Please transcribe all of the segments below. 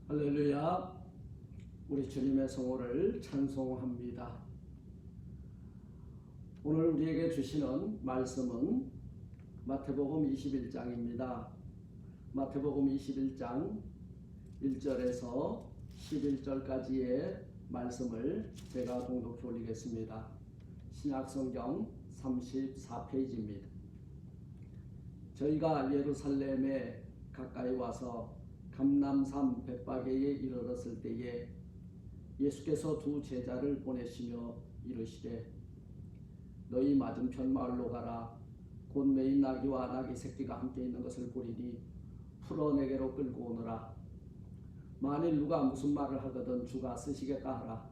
할렐루야. 우리 주님의 성호를 찬송합니다. 오늘 우리에게 주시는 말씀은 마태복음 21장입니다. 마태복음 21장 1절에서 11절까지의 말씀을 제가 봉독해 올리겠습니다. 신약성경 34페이지입니다. 저희가 예루살렘에 가까이 와서 감람산 벳바게에 이르렀을 때에 예수께서 두 제자를 보내시며 이르시되 너희 맞은편 마을로 가라. 곧 매인 나귀와 나귀 새끼가 함께 있는 것을 보리니 풀어 내게로 끌고 오너라. 만일 누가 무슨 말을 하거든 주가 쓰시겠다 하라.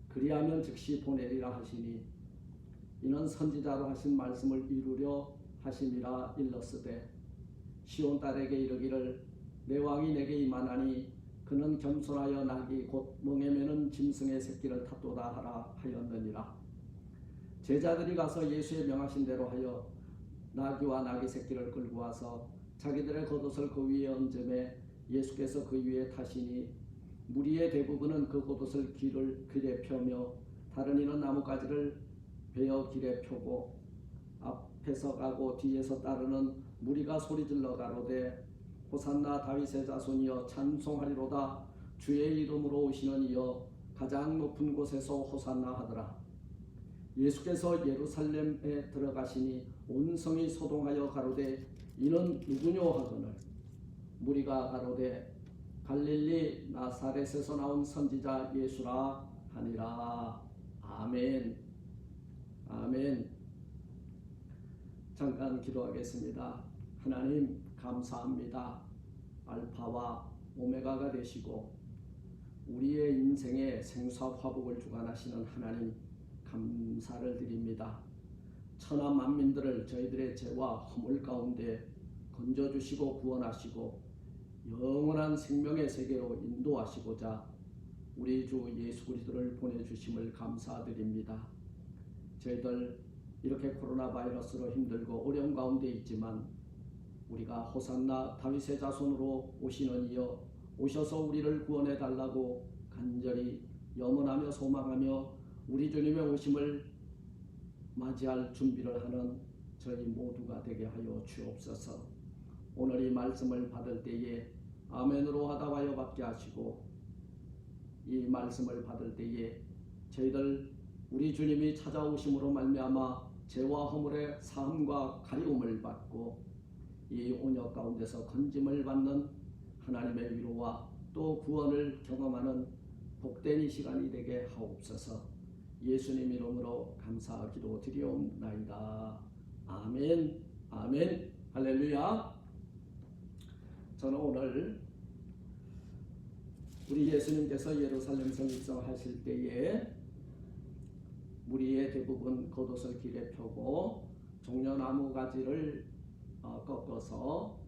그리하면 즉시 보내리라 하시니 이는 선지자로 하신 말씀을 이루려 하심이라 일렀으되 시온 딸에게 이르기를 내 왕이 내게 임하나니 그는 겸손하여 나귀 곧 멍에 매는 짐승의 새끼를 탔도다 하라 하였느니라. 제자들이 가서 예수의 명하신 대로 하여 나귀와 나귀 새끼를 끌고 와서 자기들의 겉옷을 그 위에 얹음에 예수께서 그 위에 타시니 무리의 대부분은 그 겉옷을 길에 펴며 다른 이는 나뭇가지를 베어 길에 펴고 앞에서 가고 뒤에서 따르는 무리가 소리질러 가로되 호산나 다윗의 자손이여 찬송하리로다. 주의 이름으로 오시는 이여 가장 높은 곳에서 호산나 하더라. 예수께서 예루살렘에 들어가시니 온 성이 소동하여 가로되 이는 누구뇨 하거늘 무리가 가로되 갈릴리 나사렛에서 나온 선지자 예수라 하니라. 아멘. 아멘. 잠깐 기도하겠습니다. 하나님 감사합니다. 알파와 오메가가 되시고 우리의 인생에 생사 화복을 주관하시는 하나님 감사를 드립니다. 천하 만민들을 저희들의 죄와 허물 가운데 건져주시고 구원하시고 영원한 생명의 세계로 인도하시고자 우리 주 예수 그리스도를 보내주심을 감사드립니다. 저희들 이렇게 코로나 바이러스로 힘들고 어려운 가운데 있지만 우리가 호산나 다윗의 자손으로 오시는 이여 오셔서 우리를 구원해 달라고 간절히 염원하며 소망하며 우리 주님의 오심을 맞이할 준비를 하는 저희 모두가 되게 하여 주옵소서. 오늘 이 말씀을 받을 때에 아멘으로 화답하여 받게 하시고 이 말씀을 받을 때에 저희들 우리 주님이 찾아오심으로 말미암아 죄와 허물의 사함과 가리움을 받고 이 온역 가운데서 건짐을 받는 하나님의 위로와 또 구원을 경험하는 복된 이 시간이 되게 하옵소서. 예수님 이름으로 감사 기도 드리옵나이다. 아멘. 아멘. 할렐루야. 저는 오늘 우리 예수님께서 예루살렘 성 입성하실 때에 무리의 대부분 겉옷을 길에 펴고 종려나무 가지를 꺾어서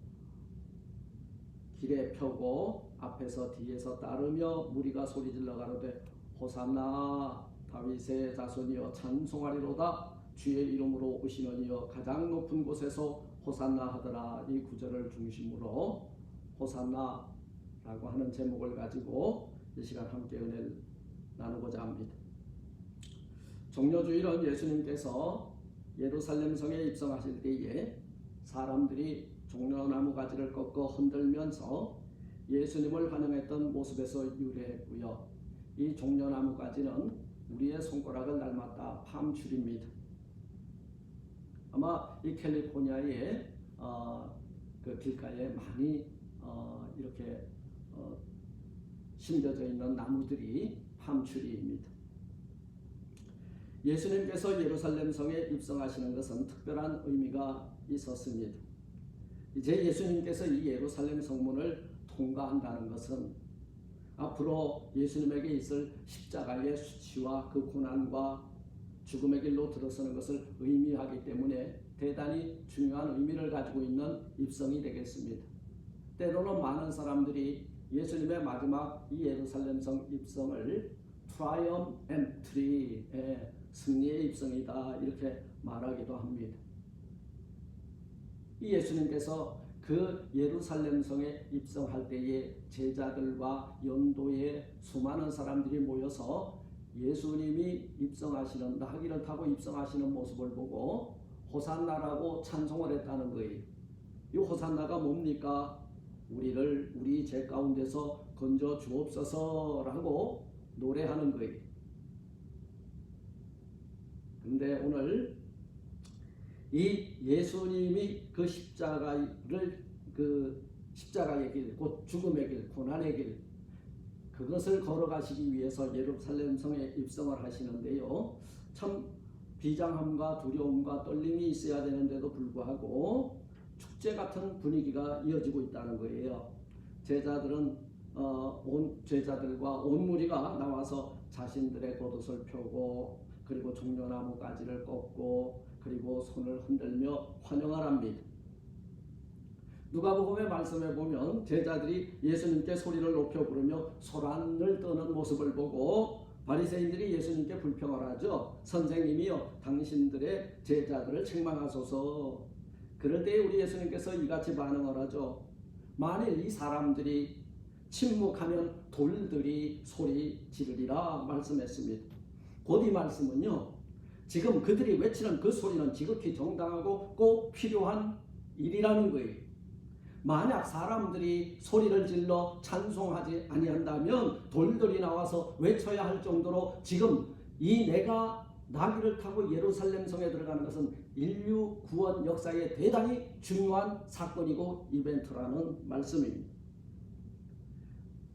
길에 펴고 앞에서 뒤에서 따르며 무리가 소리질러 가로되 호산나 다윗의 자손이여 찬송하리로다. 주의 이름으로 오시는 이여 가장 높은 곳에서 호산나 하더라. 이 구절을 중심으로 호산나라고 하는 제목을 가지고 이 시간 함께 은혜를 나누고자 합니다. 종려주일은 예수님께서 예루살렘 성에 입성하실 때에 사람들이 종려나무 가지를 꺾어 흔들면서 예수님을 환영했던 모습에서 유래했고요. 이 종려나무 가지는 우리의 손가락을 닮았다 팜추리입니다. 아마 이 캘리포니아의 그 길가에 많이 이렇게 심겨져 있는 나무들이 팜추리입니다. 예수님께서 예루살렘 성에 입성하시는 것은 특별한 의미가 있었습니다. 이제 예수님께서 이 예루살렘 성문을 통과한다는 것은 앞으로 예수님에게 있을 십자가의 수치와 그 고난과 죽음의 길로 들어서는 것을 의미하기 때문에 대단히 중요한 의미를 가지고 있는 입성이 되겠습니다. 때로는 많은 사람들이 예수님의 마지막 이 예루살렘 성 입성을 트라이엄 엔트리의 승리의 입성이다 이렇게 말하기도 합니다. 이 예수님께서 그 예루살렘 성에 입성할 때에 제자들과 연도에 수많은 사람들이 모여서 예수님이 입성하시는 나귀를 타고 입성하시는 모습을 보고 호산나라고 찬송을 했다는 거예요. 이 호산나가 뭡니까? 우리를 우리 죄 가운데서 건져 주옵소서라고 노래하는 거예요. 그런데 오늘 이 예수님이 그 십자가의 길, 곧 죽음의 길, 고난의 길, 그것을 걸어가시기 위해서 예루살렘 성에 입성을 하시는데요. 참 비장함과 두려움과 떨림이 있어야 되는데도 불구하고 축제 같은 분위기가 이어지고 있다는 거예요. 제자들과 온 무리가 나와서 자신들의 겉옷을 펴고 그리고 종려나무 가지를 꺾고 그리고 손을 흔들며 환영을 합니다. 누가복음의 말씀에 보면 제자들이 예수님께 소리를 높여 부르며 소란을 떠는 모습을 보고 바리새인들이 예수님께 불평을 하죠. 선생님이여, 당신들의 제자들을 책망하소서. 그럴 때 우리 예수님께서 이같이 반응을 하죠. 만일 이 사람들이 침묵하면 돌들이 소리 지르리라 말씀했습니다. 곧 이 말씀은요, 지금 그들이 외치는 그 소리는 지극히 정당하고 꼭 필요한 일이라는 거예요. 만약 사람들이 소리를 질러 찬송하지 아니한다면 돌들이 나와서 외쳐야 할 정도로 지금 이 내가 나귀를 타고 예루살렘 성에 들어가는 것은 인류 구원 역사에 대단히 중요한 사건이고 이벤트라는 말씀입니다.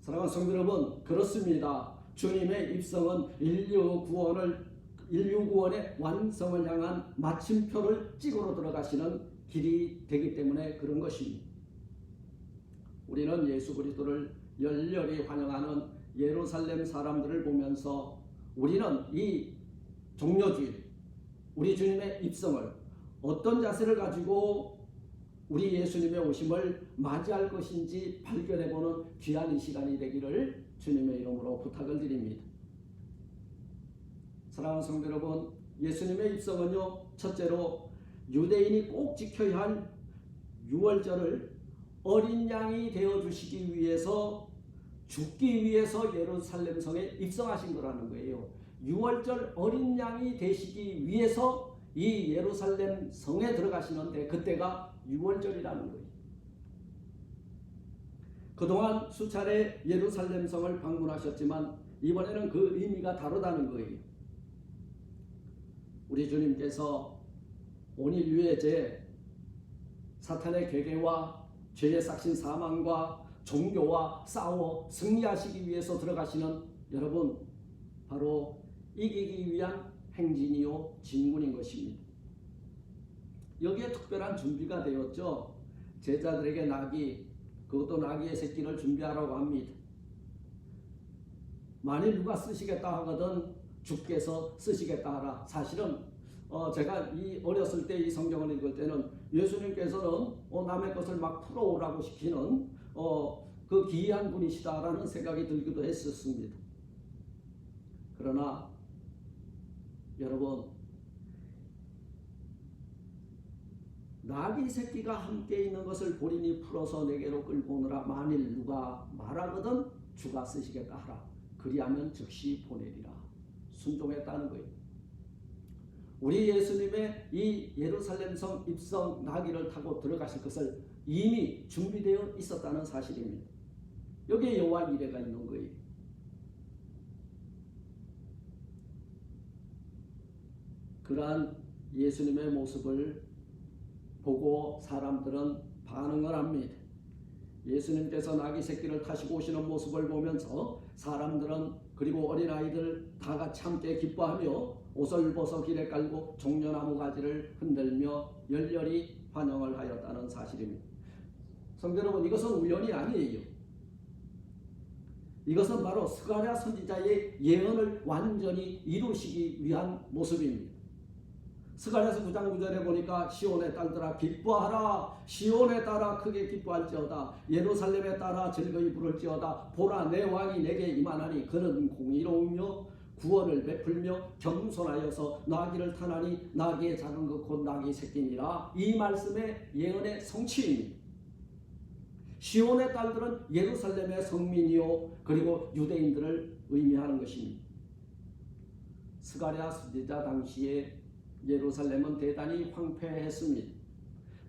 사랑하는 성도 여러분, 그렇습니다. 주님의 입성은 인류 구원의 완성을 향한 마침표를 찍으러 들어가시는 길이 되기 때문에 그런 것입니다. 우리는 예수 그리스도를 열렬히 환영하는 예루살렘 사람들을 보면서 우리는 이 종려주일, 우리 주님의 입성을 어떤 자세를 가지고 우리 예수님의 오심을 맞이할 것인지 발견해보는 귀한 이 시간이 되기를 주님의 이름으로 부탁을 드립니다. 사랑하는 성도 여러분, 예수님의 입성은요, 첫째로 유대인이 꼭 지켜야 할 유월절을 어린 양이 되어주시기 위해서 죽기 위해서 예루살렘 성에 입성하신 거라는 거예요. 유월절 어린 양이 되시기 위해서 이 예루살렘 성에 들어가시는데 그때가 유월절이라는 거예요. 그동안 수차례 예루살렘 성을 방문하셨지만 이번에는 그 의미가 다르다는 거예요. 우리 주님께서 온 인류의 죄, 사탄의 괴계와 죄의 삭신 사망과 종교와 싸워 승리하시기 위해서 들어가시는 여러분, 바로 이기기 위한 행진이요 진군인 것입니다. 여기에 특별한 준비가 되었죠. 제자들에게 나귀, 그것도 나귀의 새끼를 준비하라고 합니다. 만일 누가 쓰시겠다 하거든 주께서 쓰시겠다 하라. 사실은 제가 이 어렸을 때 이 성경을 읽을 때는 예수님께서는 남의 것을 막 풀어오라고 시키는 그 기이한 분이시다라는 생각이 들기도 했었습니다. 그러나 여러분, 나귀 새끼가 함께 있는 것을 보리니 풀어서 내게로 끌고 오느라 만일 누가 말하거든 주가 쓰시겠다 하라. 그리하면 즉시 보내리라. 순종했다는 거예요. 우리 예수님의 이 예루살렘 성 입성 나귀를 타고 들어가실 것을 이미 준비되어 있었다는 사실입니다. 여기에 여호와 이레가 있는 거예요. 그러한 예수님의 모습을 보고 사람들은 반응을 합니다. 예수님께서 나귀 새끼를 타시고 오시는 모습을 보면서 사람들은 그리고 어린아이들 다 같이 함께 기뻐하며 옷을 벗어 길에 깔고 종려나무 가지를 흔들며 열렬히 환영을 하였다는 사실입니다. 성도 여러분, 이것은 우연이 아니에요. 이것은 바로 스가랴 선지자의 예언을 완전히 이루시기 위한 모습입니다. 스가랴서 9장 9절에 보니까 시온의 딸들아 기뻐하라, 시온에 따라 크게 기뻐할지어다, 예루살렘에 따라 즐거이 부를지어다. 보라, 내 왕이 내게 임하나니 그는 공의로우며 구원을 베풀며 겸손하여서 나귀를 타나니 나귀의 작은 것 곧 나귀 새끼니라. 이 말씀의 예언의 성취입니다. 시온의 딸들은 예루살렘의 성민이요 그리고 유대인들을 의미하는 것입니다. 스가랴 선지자 당시에 예루살렘은 대단히 황폐했습니다.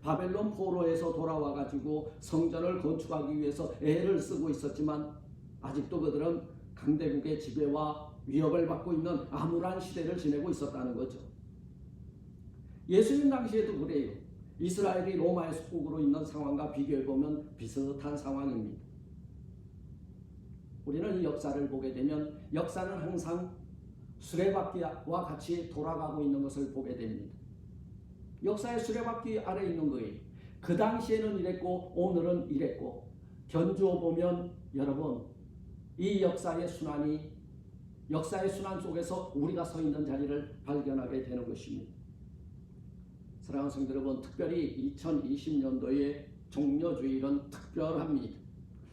바벨론 포로에서 돌아와 가지고 성전을 건축하기 위해서 애를 쓰고 있었지만 아직도 그들은 강대국의 지배와 위협을 받고 있는 암울한 시대를 지내고 있었다는 거죠. 예수님 당시에도 그래요. 이스라엘이 로마의 속국으로 있는 상황과 비교해보면 비슷한 상황입니다. 우리는 이 역사를 보게 되면 역사는 항상 수레바퀴와 같이 돌아가고 있는 것을 보게 됩니다. 역사의 수레바퀴 아래에 있는 거예요. 그 당시에는 이랬고 오늘은 이랬고 견주어 보면 여러분 이 역사의 순환 속에서 우리가 서 있는 자리를 발견하게 되는 것입니다. 사랑하는 성도 여러분, 특별히 2020년도의 종려주일은 특별합니다.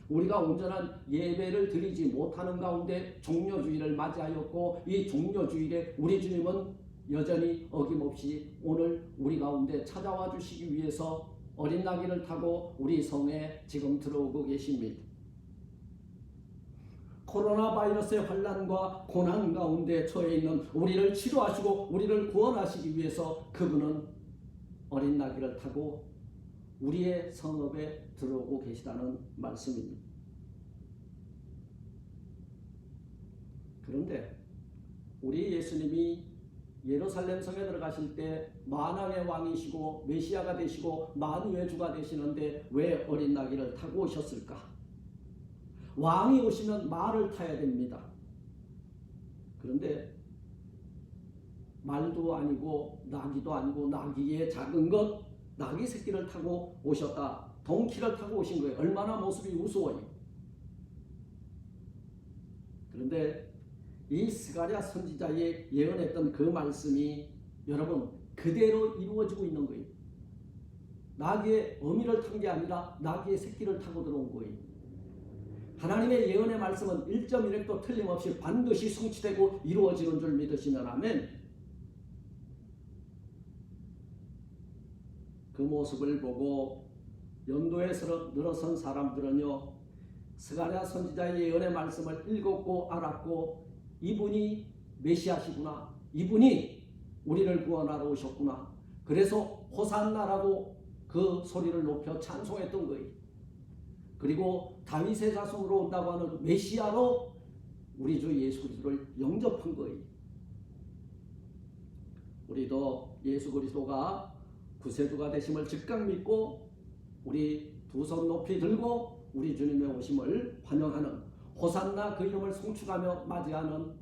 우리가 온전한 예배를 드리지 못하는 가운데 종려주일을 맞이하였고 이 종려주일에 우리 주님은 여전히 어김없이 오늘 우리 가운데 찾아와 주시기 위해서 어린 나귀를 타고 우리 성에 지금 들어오고 계십니다. 코로나 바이러스의 환난과 고난 가운데 처해 있는 우리를 치료하시고 우리를 구원하시기 위해서 그분은 어린 나귀를 타고 우리의 성읍에 들어오고 계시다는 말씀입니다. 그런데 우리 예수님이 예루살렘 성에 들어가실 때 만왕의 왕이시고 메시아가 되시고 만유의 주가 되시는데 왜 어린 나귀를 타고 오셨을까? 왕이 오시면 말을 타야 됩니다. 그런데 말도 아니고 나귀도 아니고 나귀의 작은 것 나귀 새끼를 타고 오셨다. 동키를 타고 오신 거예요. 얼마나 모습이 우스워요. 그런데 이 스가랴 선지자의 예언했던 그 말씀이 여러분 그대로 이루어지고 있는 거예요. 나귀의 어미를 탄 게 아니라 나귀의 새끼를 타고 들어온 거예요. 하나님의 예언의 말씀은 1.1획도 틀림없이 반드시 성취되고 이루어지는 줄 믿으시면 아멘. 그 모습을 보고 연도에 늘어선 사람들은요 스가랴 선지자의 예언의 말씀을 읽었고 알았고 이분이 메시아시구나, 이분이 우리를 구원하러 오셨구나, 그래서 호산나라고 그 소리를 높여 찬송했던 거예요. 그리고 다윗의 자손으로 온다고 하는 메시아로 우리 주 예수 그리스도를 영접한 거예요. 우리도 예수 그리스도가 구세주가 되심을 즉각 믿고 우리 두 손 높이 들고 우리 주님의 오심을 환영하는 호산나 그 이름을 송축하며 맞이하는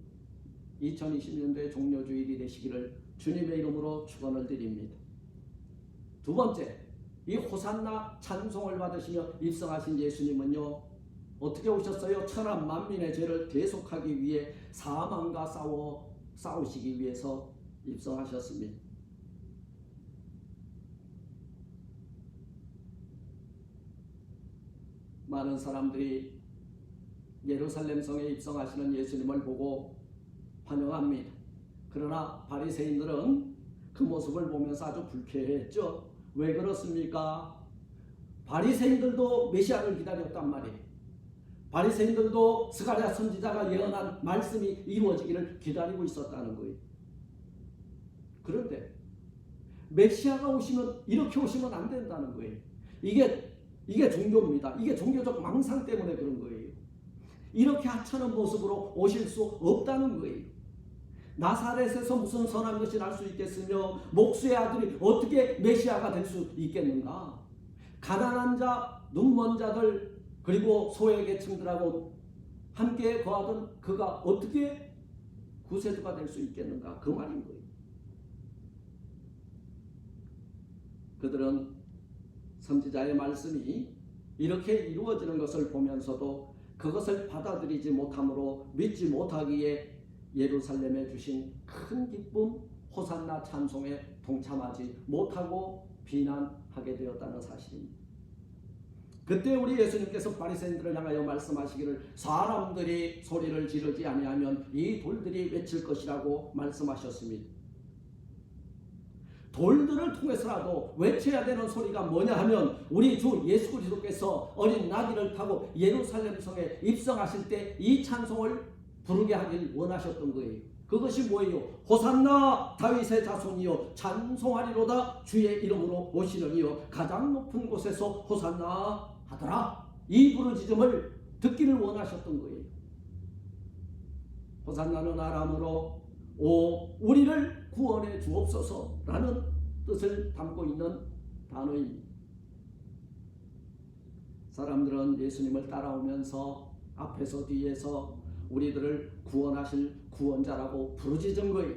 2020년도의 종려주일이 되시기를 주님의 이름으로 축원을 드립니다. 두 번째, 이 호산나 찬송을 받으시며 입성하신 예수님은요 어떻게 오셨어요? 천하 만민의 죄를 대속하기 위해 사망과 싸우시기 위해서 입성하셨습니다. 많은 사람들이 예루살렘 성에 입성하시는 예수님을 보고 환영합니다. 그러나 바리새인들은 그 모습을 보면서 아주 불쾌했죠. 왜 그렇습니까? 바리새인들도 메시아를 기다렸단 말이에요. 바리새인들도 스가랴 선지자가 예언한 말씀이 이루어지기를 기다리고 있었다는 거예요. 그런데 메시아가 오시면 이렇게 오시면 안 된다는 거예요. 이게 종교입니다. 이게 종교적 망상 때문에 그런 거예요. 이렇게 하찮은 모습으로 오실 수 없다는 거예요. 나사렛에서 무슨 선한 것이 날 수 있겠으며 목수의 아들이 어떻게 메시아가 될 수 있겠는가? 가난한 자, 눈먼 자들 그리고 소외계층들하고 함께 거하던 그가 어떻게 구세주가 될 수 있겠는가? 그 말인 거예요. 그들은 선지자의 말씀이 이렇게 이루어지는 것을 보면서도 그것을 받아들이지 못함으로 믿지 못하기에 예루살렘에 주신 큰 기쁨 호산나 찬송에 동참하지 못하고 비난하게 되었다는 사실입니다. 그때 우리 예수님께서 바리새인들을 향하여 말씀하시기를 사람들이 소리를 지르지 아니하면 이 돌들이 외칠 것이라고 말씀하셨습니다. 돌들을 통해서라도 외쳐야 되는 소리가 뭐냐 하면 우리 주 예수 그리스도께서 어린 나귀를 타고 예루살렘 성에 입성하실 때 이 찬송을 부르게 하길 원하셨던 거예요. 그것이 뭐예요? 호산나 다윗의 자손이여 찬송하리로다 주의 이름으로 오시느니여 가장 높은 곳에서 호산나 하더라. 이 부르짖음을 듣기를 원하셨던 거예요. 호산나는 아람어로 오 우리를 구원해 주옵소서라는 뜻을 담고 있는 단어입니다. 사람들은 예수님을 따라오면서 앞에서 뒤에서 우리들을 구원하실 구원자라고 부르짖은 거예요.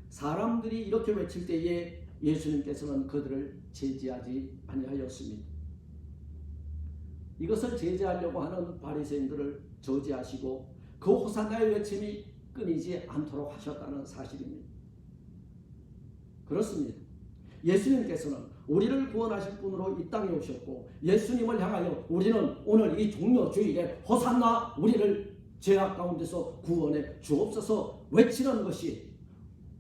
사람들이 이렇게 외칠 때에 예수님께서는 그들을 제지하지 아니하였습니다. 이것을 제지하려고 하는 바리새인들을 저지하시고 그 호산나의 외침이 끊이지 않도록 하셨다는 사실입니다. 그렇습니다. 예수님께서는 우리를 구원하실 분으로 이 땅에 오셨고 예수님을 향하여 우리는 오늘 이 종려주일에 호산나 우리를 죄악 가운데서 구원해 주옵소서 외치는 것이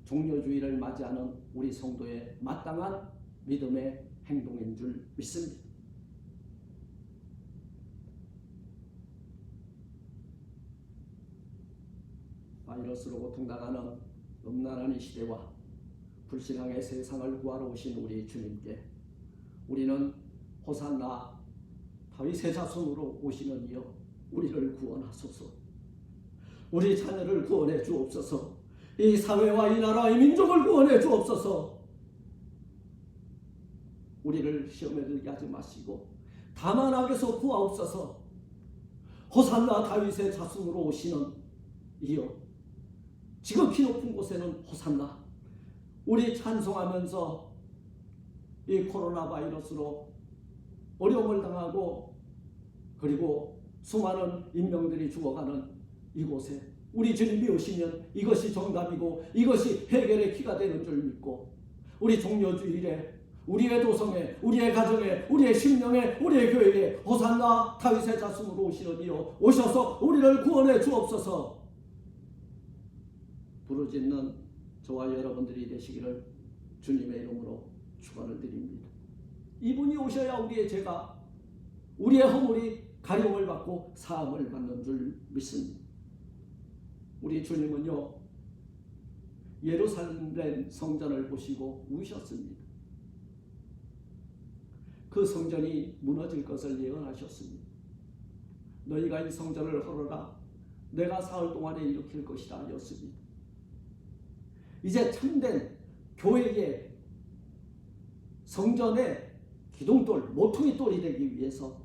종려주일을 맞이하는 우리 성도의 마땅한 믿음의 행동인 줄 믿습니다. 바이러스로 고통당하는 음란한 이 시대와 불신앙의 세상을 구하러 오신 우리 주님께 우리는 호산나 다윗의 자손으로 오시는 이여 우리를 구원하소서. 우리 자녀를 구원해 주옵소서. 이 사회와 이 나라 이 민족을 구원해 주옵소서. 우리를 시험에 들게 하지 마시고 다만 악에서 구하옵소서. 호산나 다윗의 자손으로 오시는 이여 지극히 높은 곳에는 호산나. 우리 찬송하면서 이 코로나 바이러스로 어려움을 당하고 그리고 수많은 인명들이 죽어가는 이곳에 우리 주님이 오시면 이것이 정답이고 이것이 해결의 키가 되는 줄 믿고 우리 종려주일에 우리의 도성에 우리의 가정에 우리의 심령에 우리의 교회에 호산나 다윗의 자손으로 오시는 이여 오셔서 우리를 구원해 주옵소서. 부르짖는 저와 여러분들이 되시기를 주님의 이름으로 축원을 드립니다. 이분이 오셔야 우리의 죄가 우리의 허물이 가림을 받고 사함을 받는 줄 믿습니다. 우리 주님은요 예루살렘 성전을 보시고 우셨습니다. 그 성전이 무너질 것을 예언하셨습니다. 너희가 이 성전을 헐어라 내가 사흘 동안에 일으킬 것이다 하였습니다. 이제 참된 교회의 성전의 기둥돌, 모퉁이 돌이 되기 위해서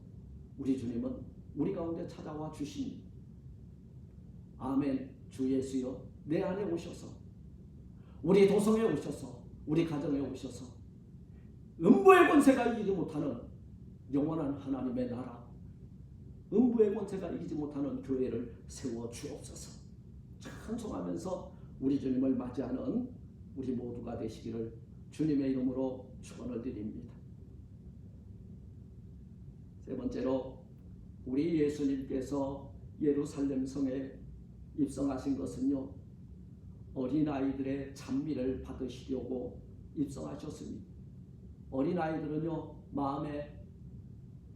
우리 주님은 우리 가운데 찾아와 주십니다. 아멘. 주 예수여 내 안에 오셔서 우리 도성에 오셔서 우리 가정에 오셔서 음부의 권세가 이기지 못하는 영원한 하나님의 나라 음부의 권세가 이기지 못하는 교회를 세워 주옵소서. 찬송하면서 우리 주님을 맞이하는 우리 모두가 되시기를 주님의 이름으로 축원을 드립니다. 세 번째로 우리 예수님께서 예루살렘 성에 입성하신 것은요 어린아이들의 찬미를 받으시려고 입성하셨습니다. 어린아이들은요 마음에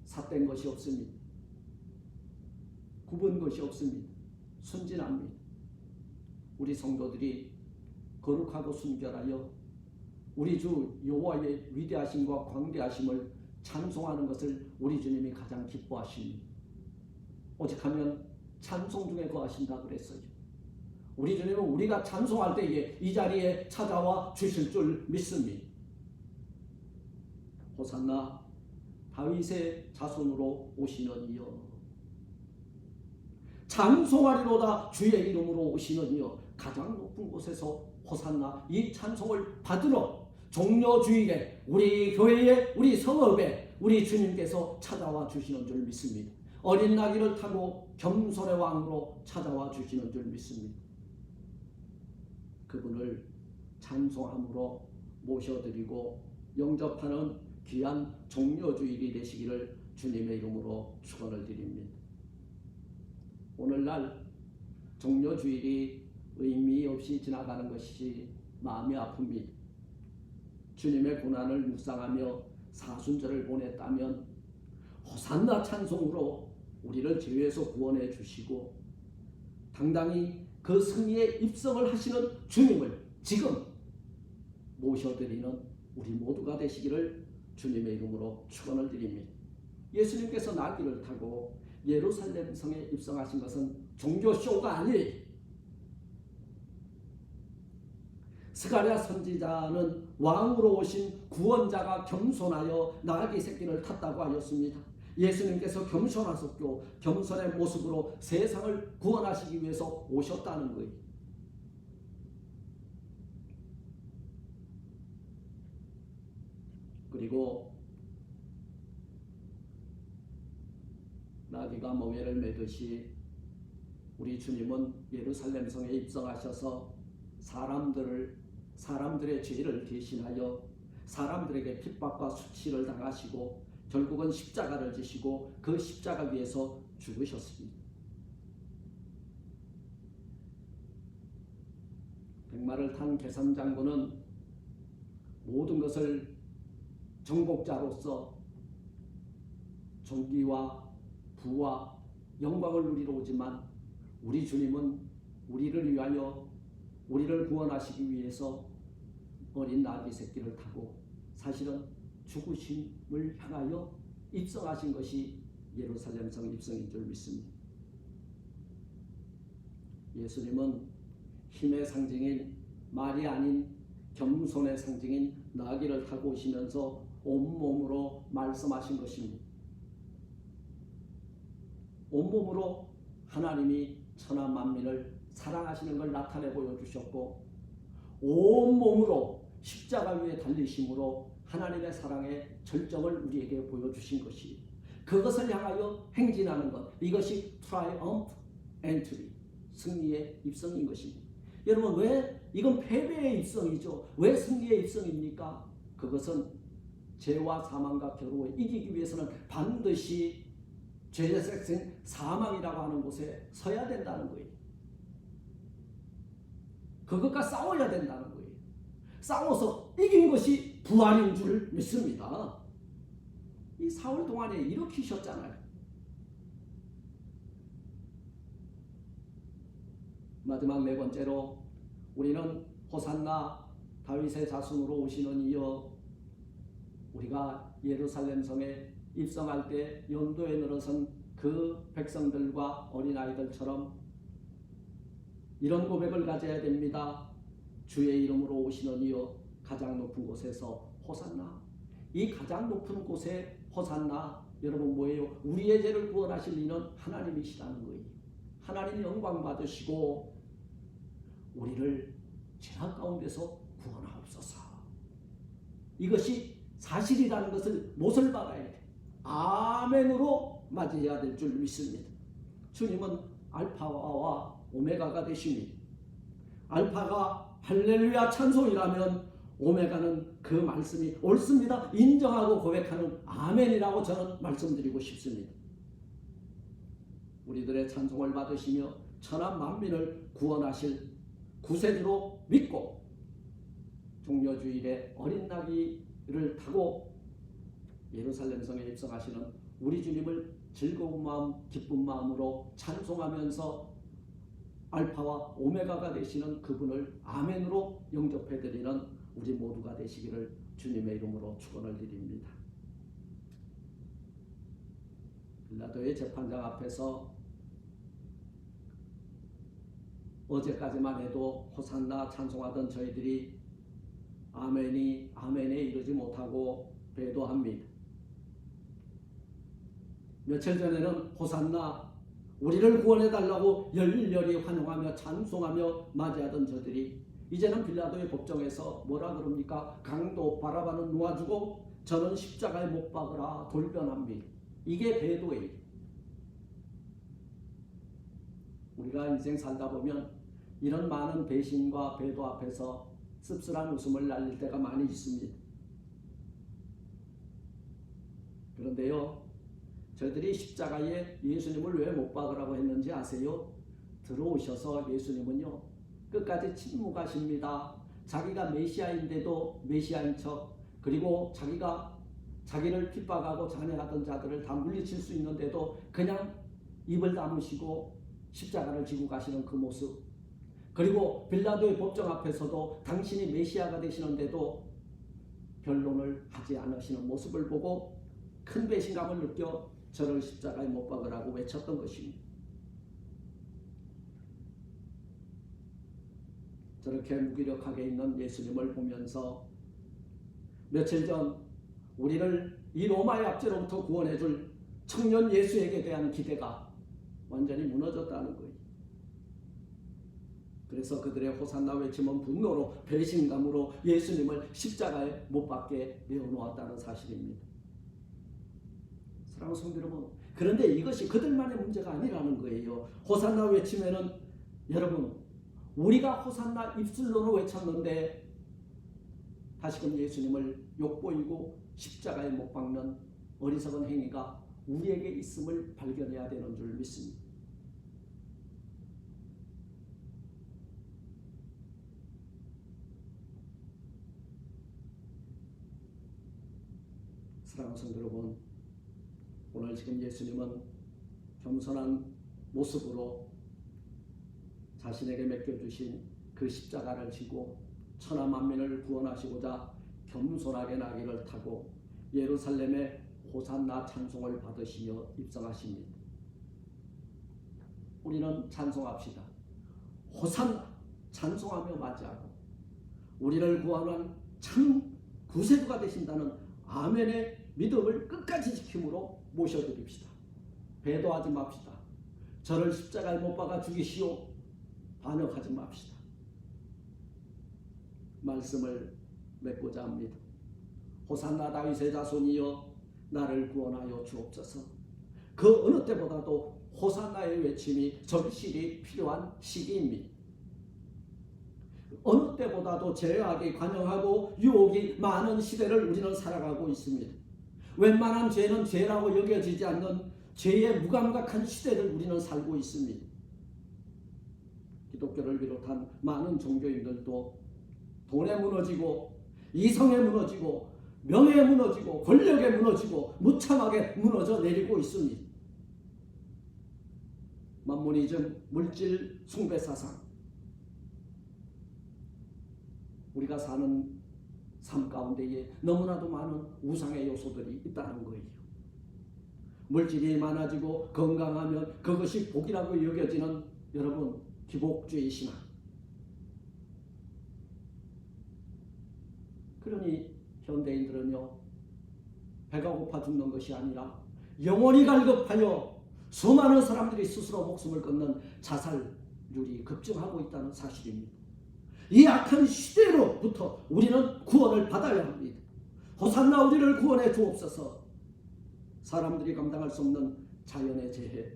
삿된 것이 없습니다. 굽은 것이 없습니다. 순진합니다. 우리 성도들이 거룩하고 순결하여 우리 주 여호와의 위대하심과 광대하심을 찬송하는 것을 우리 주님이 가장 기뻐하십니다. 오직하면 찬송 중에 거하신다 그랬어요. 우리 주님은 우리가 찬송할 때에 이 자리에 찾아와 주실 줄 믿습니다. 호산나 다윗의 자손으로 오시는 이여 찬송하리로다 주의 이름으로 오시는 이여 가장 높은 곳에서 호산나 이 찬송을 받으러 종려주일에 우리 교회에 우리 성읍에 우리 주님께서 찾아와 주시는 줄 믿습니다. 어린 나귀를 타고 겸손의 왕으로 찾아와 주시는 줄 믿습니다. 그분을 찬송함으로 모셔드리고 영접하는 귀한 종려주일이 되시기를 주님의 이름으로 축원을 드립니다. 오늘날 종려주일이 의미 없이 지나가는 것이 마음이 아픕니다. 주님의 고난을 묵상하며 사순절을 보냈다면 호산나 찬송으로 우리를 죄에서 구원해 주시고 당당히 그 승리에 입성을 하시는 주님을 지금 모셔드리는 우리 모두가 되시기를 주님의 이름으로 축원을 드립니다. 예수님께서 나귀를 타고 예루살렘 성에 입성하신 것은 종교쇼가 아니에요. 스가랴 선지자는 왕으로 오신 구원자가 겸손하여 나귀 새끼를 탔다고 하였습니다. 예수님께서 겸손하셨고 겸손의 모습으로 세상을 구원하시기 위해서 오셨다는 거예요. 그리고 나귀가 멍에를 매듯이 우리 주님은 예루살렘 성에 입성하셔서 사람들의 죄를 대신하여 사람들에게 핍박과 수치를 당하시고 결국은 십자가를 지시고 그 십자가 위에서 죽으셨습니다. 백마를 탄 계산장군은 모든 것을 정복자로서 존귀와 부와 영광을 누리러 오지만 우리 주님은 우리를 위하여 우리를 구원하시기 위해서 어린 나귀 새끼를 타고 사실은 죽으심을 향하여 입성하신 것이 예루살렘 성 입성인 줄 믿습니다. 예수님은 힘의 상징인 말이 아닌 겸손의 상징인 나귀를 타고 오시면서 온몸으로 말씀하신 것입니다. 온몸으로 하나님이 천하 만민을 사랑하시는 걸 나타내 보여주셨고 온몸으로 십자가 위에 달리심으로 하나님의 사랑의 절정을 우리에게 보여주신 것이 그것을 향하여 행진하는 것, 이것이 트라이엄프 엔트리, 승리의 입성인 것입니다. 여러분, 왜 이건 패배의 입성이죠? 왜 승리의 입성입니까? 그것은 죄와 사망과 겨루어 이기기 위해서는 반드시 죄의 색생 사망이라고 하는 곳에 서야 된다는 거예요. 그것과 싸워야 된다는 거예요. 싸워서 이긴 것이 부활인 줄 믿습니다. 이 사흘 동안에 일으키셨잖아요. 마지막 네 번째로 우리는 호산나 다윗의 자손으로 오시는 이여, 우리가 예루살렘 성에 입성할 때 연도에 늘어선 그 백성들과 어린아이들처럼 이런 고백을 가져야 됩니다. 주의 이름으로 오시는 이여, 가장 높은 곳에서 호산나. 이 가장 높은 곳에 호산나, 여러분 뭐예요? 우리의 죄를 구원하실 이는 하나님이시라는 거예요. 하나님 영광 받으시고 우리를 죄악 가운데서 구원하옵소서. 이것이 사실이라는 것을 못을 박아야 돼. 아멘으로 맞이해야 될 줄 믿습니다. 주님은 알파와 오메가가 되시니 알파가 할렐루야 찬송이라면 오메가는 그 말씀이 옳습니다 인정하고 고백하는 아멘이라고 저는 말씀드리고 싶습니다. 우리들의 찬송을 받으시며 천하 만민을 구원하실 구세주로 믿고 종려주일에 어린 나귀를 타고 예루살렘 성에 입성하시는 우리 주님을 즐거운 마음, 기쁜 마음으로 찬송하면서 알파와 오메가가 되시는 그분을 아멘으로 영접해드리는 우리 모두가 되시기를 주님의 이름으로 축원을 드립니다. 빌라도의 재판장 앞에서 어제까지만 해도 호산나 찬송하던 저희들이 아멘에 이르지 못하고 배도합니다. 며칠 전에는 호산나 우리를 구원해달라고 열렬히 환영하며 찬송하며 맞이하던 저들이 이제는 빌라도의 법정에서 뭐라 그럽니까? 강도 바라바는 놓아주고 저는 십자가에 못 박으라 돌변합니다. 이게 배도예요. 우리가 인생 살다 보면 이런 많은 배신과 배도 앞에서 씁쓸한 웃음을 날릴 때가 많이 있습니다. 그런데요, 저희들이 십자가에 예수님을 왜 못 박으라고 했는지 아세요? 들어오셔서 예수님은요 끝까지 침묵하십니다. 자기가 메시아인데도 메시아인 척, 그리고 자기를 핍박하고 잔해하던 자들을 다 물리칠 수 있는데도 그냥 입을 다무시고 십자가를 지고 가시는 그 모습, 그리고 빌라도의 법정 앞에서도 당신이 메시아가 되시는데도 변론을 하지 않으시는 모습을 보고 큰 배신감을 느껴 저를 십자가에 못 박으라고 외쳤던 것입니다. 저렇게 무기력하게 있는 예수님을 보면서 며칠 전 우리를 이 로마의 압제로부터 구원해 줄 청년 예수에게 대한 기대가 완전히 무너졌다는 거예요. 그래서 그들의 호산나 외침은 분노로 배신감으로 예수님을 십자가에 못 박게 내어놓았다는 사실입니다. 사랑하는 성도 여러분, 그런데 이것이 그들만의 문제가 아니라는 거예요. 호산나 외침에는 여러분, 우리가 호산나 입술로는 외쳤는데 다시금 예수님을 욕보이고 십자가에 못 박는 어리석은 행위가 우리에게 있음을 발견해야 되는 줄 믿습니다. 사랑하는 성도 여러분, 오늘 지금 예수님은 겸손한 모습으로 자신에게 맡겨주신 그 십자가를 지고 천하 만민을 구원하시고자 겸손하게 나귀를 타고 예루살렘의 호산나 찬송을 받으시며 입성하십니다. 우리는 찬송합시다. 호산나 찬송하며 맞이하고 우리를 구원한 참 구세주가 되신다는 아멘의 믿음을 끝까지 지킴으로 모셔드립시다. 배도하지 맙시다. 저를 십자가에 못 박아 죽이시오. 반역하지 맙시다. 말씀을 맺고자 합니다. 호산나 다윗의 자손이여 나를 구원하여 주옵소서. 그 어느 때보다도 호산나의 외침이 절실히 필요한 시기입니다. 어느 때보다도 죄악이 관영하고 유혹이 많은 시대를 우리는 살아가고 있습니다. 웬만한 죄는 죄라고 여겨지지 않는 죄에 무감각한 시대를 우리는 살고 있습니다. 기독교를 비롯한 많은 종교인들도 돈에 무너지고 이성에 무너지고 명예에 무너지고 권력에 무너지고 무참하게 무너져 내리고 있습니다. 만모니즘, 물질 숭배 사상, 우리가 사는 삶 가운데에 너무나도 많은 우상의 요소들이 있다는 거예요. 물질이 많아지고 건강하면 그것이 복이라고 여겨지는 여러분 기복주의 신앙. 그러니 현대인들은요, 배가 고파 죽는 것이 아니라 영혼이 갈급하여 수많은 사람들이 스스로 목숨을 끊는 자살률이 급증하고 있다는 사실입니다. 이 악한 시대로부터 우리는 구원을 받아야 합니다. 호산나 우리를 구원해 주옵소서. 사람들이 감당할 수 없는 자연의 재해,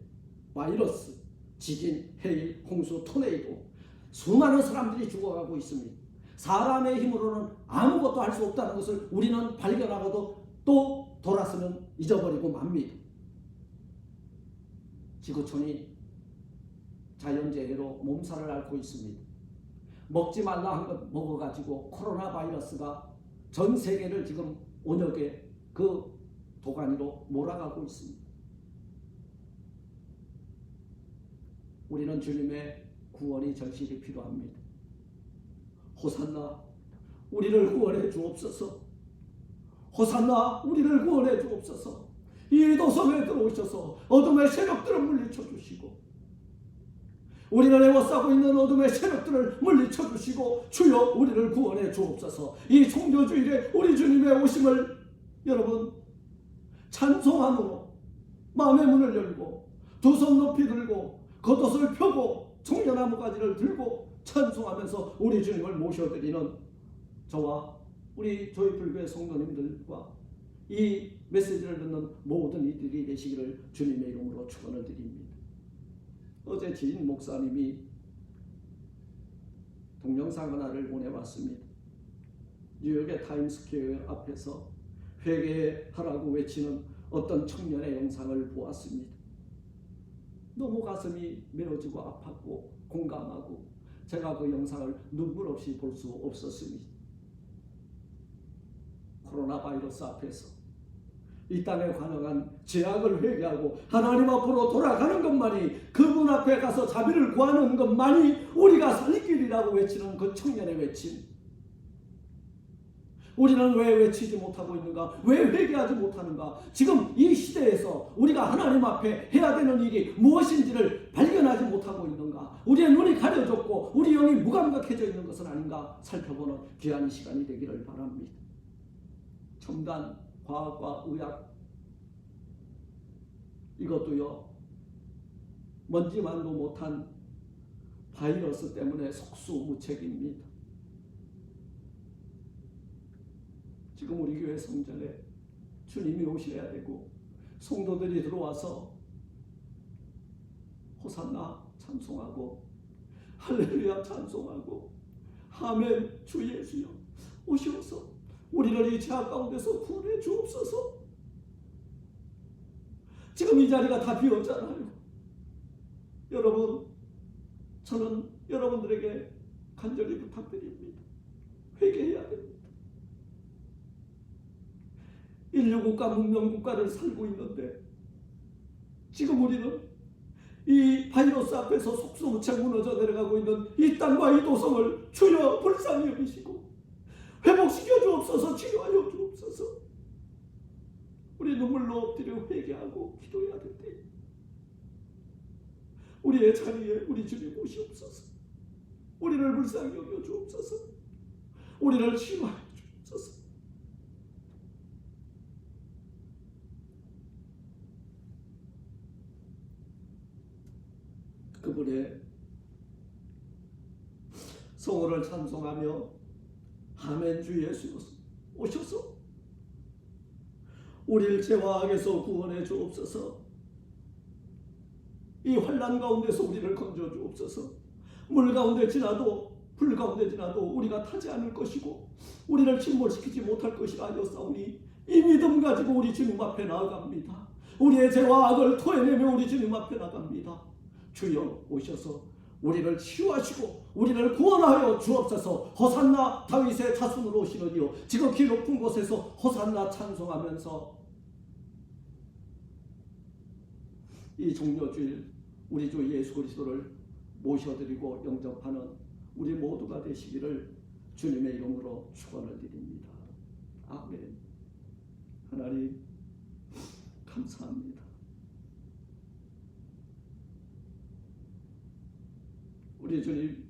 바이러스, 지진, 해일, 홍수, 토네이도, 수많은 사람들이 죽어가고 있습니다. 사람의 힘으로는 아무것도 할 수 없다는 것을 우리는 발견하고도 또 돌아서면 잊어버리고 맙니다. 지구촌이 자연재해로 몸살을 앓고 있습니다. 먹지 말라 한 것 먹어가지고 코로나 바이러스가 전 세계를 지금 온역의 그 도가니로 몰아가고 있습니다. 우리는 주님의 구원이 절실히 필요합니다. 호산나 우리를 구원해 주옵소서. 호산나 우리를 구원해 주옵소서. 이 도성에 들어오셔서 어둠의 세력들을 물리쳐 주시고 우리를 에워싸고 있는 어둠의 세력들을 물리쳐 주시고 주여 우리를 구원해 주옵소서. 이 종교주일에 우리 주님의 오심을 여러분 찬송함으로 마음의 문을 열고 두 손 높이 들고 겉옷을 펴고 청년나무가지를 들고 찬송하면서 우리 주님을 모셔드리는 저와 우리 조이불교의 성도님들과 이 메시지를 듣는 모든 이들이 되시기를 주님의 이름으로 축원을 드립니다. 어제 지인 목사님이 동영상 하나를 보내왔습니다. 뉴욕의 타임스퀘어 앞에서 회개하라고 외치는 어떤 청년의 영상을 보았습니다. 너무 가슴이 메어지고 아팠고 공감하고 제가 그 영상을 눈물 없이 볼 수 없었습니다. 코로나 바이러스 앞에서 이 땅에 관영한 죄악을 회개하고 하나님 앞으로 돌아가는 것만이, 그분 앞에 가서 자비를 구하는 것만이 우리가 살 길이라고 외치는 그 청년의 외침. 우리는 왜 외치지 못하고 있는가? 왜 회개하지 못하는가? 지금 이 시대에서 우리가 하나님 앞에 해야 되는 일이 무엇인지를 발견하지 못하고 있는가? 우리의 눈이 가려졌고 우리 영이 무감각해져 있는 것은 아닌가 살펴보는 귀한 시간이 되기를 바랍니다. 첨단 과학과 의학, 이것도요, 먼지만도 못한 바이러스 때문에 속수무책입니다. 지금 우리 교회 성전에 주님이 오셔야 되고 성도들이 들어와서 호산나 찬송하고 할렐루야 찬송하고 아멘 주 예수여 오셔서 우리를 이 죄악 가운데서 구원해 주옵소서. 지금 이 자리가 다 비었잖아요. 여러분, 저는 여러분들에게 간절히 부탁드립니다. 회개해야 됩니다. 인류국가, 문명국가를 살고 있는데 지금 우리는 이 바이러스 앞에서 속수무책 무너져 내려가고 있는 이 땅과 이 도성을 주여 불쌍히 여기시고 회복시켜 주옵소서. 치료하여 주옵소서. 우리 눈물로 엎드려 회개하고 기도해야 된대. 우리의 자리에 우리 주님 오시옵소서. 우리를 불쌍히 여겨 주옵소서. 우리를 치료하여 주옵소서. 그분의 성호를 찬송하며 아멘 주 예수 오셔서 우리를 죄와 악에서 구원해 주옵소서. 이 환난 가운데서 우리를 건져 주옵소서. 물 가운데 지나도 불 가운데 지나도 우리가 타지 않을 것이고 우리를 침몰시키지 못할 것이라 하였사오니 이 믿음 가지고 우리 주님 앞에 나아갑니다. 우리의 죄와 악을 토해내며 우리 주님 앞에 나갑니다. 주여 오셔서 우리를 치유하시고 우리를 구원하여 주옵소서. 호산나 다윗의 자손으로 오시느니요. 지극히 높은 곳에서 호산나 찬송하면서 이 종려주일 우리 주 예수 그리스도를 모셔드리고 영접하는 우리 모두가 되시기를 주님의 이름으로 축원을 드립니다. 아멘. 하나님 감사합니다. 우리 주님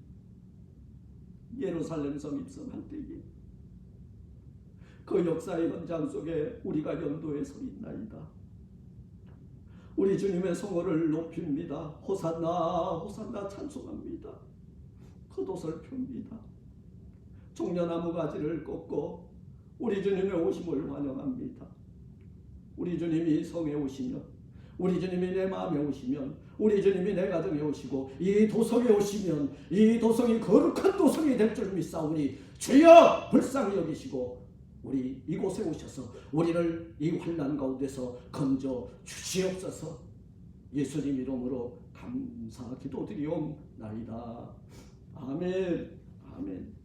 예루살렘 성 입성할 때에 그 역사의 현장 속에 우리가 연도에 서 있나이다. 우리 주님의 성호를 높입니다. 호산나 호산나 찬송합니다. 겉옷을 펴니다. 종려나무 가지를 꺾고 우리 주님의 오심을 환영합니다. 우리 주님이 성에 오시면, 우리 주님이 내 마음에 오시면, 우리 주님이 내 가정에 오시고 이 도성에 오시면 이 도성이 거룩한 도성이 될 줄 믿사오니 주여 불쌍히 여기시고 우리 이곳에 오셔서 우리를 이 환난 가운데서 건져 주시옵소서. 예수님 이름으로 감사 기도드리옵나이다. 아멘. 아멘.